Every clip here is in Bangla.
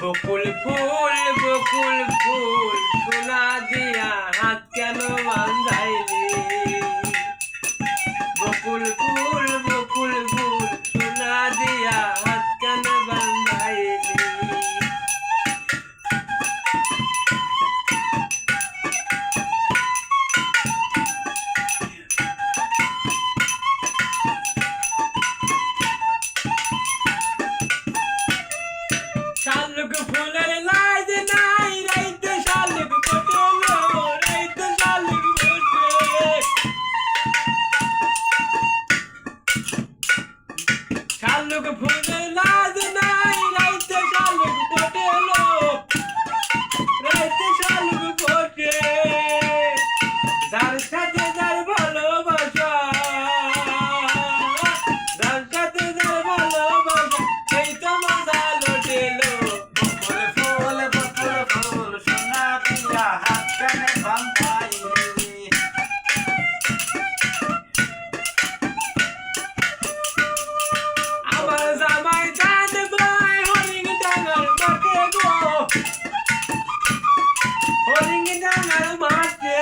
বকুল ফুল সোনা দিয়া হাত কেন বাঁধাইলি? বকুল ফুল সোনা দিয়া হাত কেন বাঁধাইলি? শালুক ফুলের লাজ নাই, রাইতে শালুক ফোটেলো, রাইতে শালুক ফোটে। শালুক ফুলের লাজ নাই, রাইতে শালুক ফোটেলো, রাইতে শালুক ফোটে। যার সাথে যার ভালোবাসা, যার সাথে যার ভালোবাসা, সেই তো মজা লোটেলো। আমার জামাই চাঁদ ভাই হরিং ডাঙ্গার মাঠে গো, হরিং ডাঙ্গার মাঠে।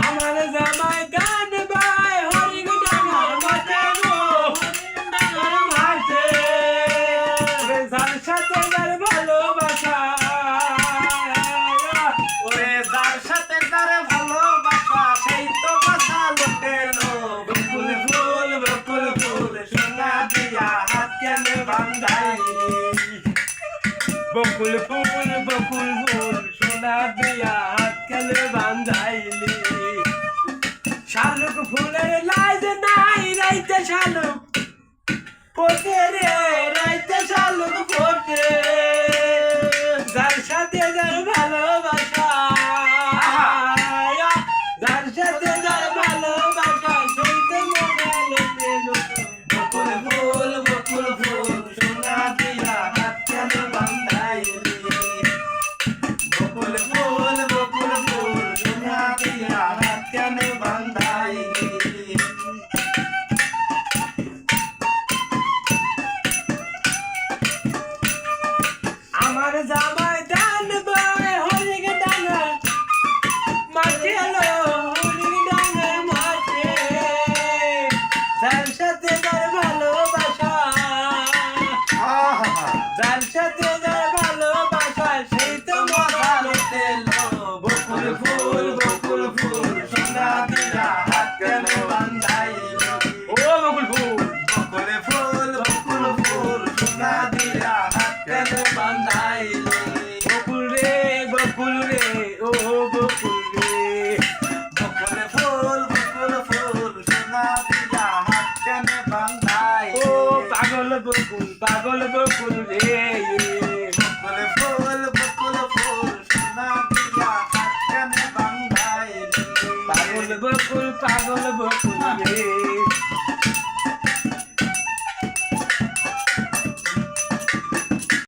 আমার জামাই গান ভাই হরিং ডাঙ্গার মাঠে গো, হরিং ডাঙ্গার মাঠে। যার সাথে যার ভালোবাসা, ওরে যার সাথে তার ভালোবাসা, সেই তো বাসা লোটেলো। বকুল ফুল সোনা দিয়া হাত কেন বাঁধাইলি? বকুল ফুল সোনা দিয়া হাত কেন বাঁধাইলি? শালুক ফুলের লাজ নাই, রাইতে শালুক ফোটে রে, রাইতে শালুক ফোটে। যার সাথে যার ভালোবাসা, যার সাথে যার ভালোবাসা, সেই তো মজা লোটেলো। বকুল ফুল সোনা দিয়া হাত কেন বাঁধাইলি? বকুল ফুল সোনা দিয়া হাত কেন বাঁধাইলি? আমার জামাই দান ভাই হরিং ডাঙ্গার মাঠে লো, হরিং ডাঙ্গার মাঠে। যার সাথে যার ভালোবাসা, যার সাথে যার ভালোবাসা, সেই তো মজা লোটেলো। বকুল ফুল সোনা দিয়া হাত কেন বাঁধাইলি? ও বকুল ফুল, বকুল ফুল সোনা দিয়া হাত কেন বাঁধাইলি? বকুল রে ও বকুল রে। বকুল ফুল সোনা দিয়া হাত কেন বাঁধাইলি? ও পাগল বকুল রে। বকুল ফুল সোনা দিয়া হাত কেন বাঁধাইলি? পাগল বকুল রে।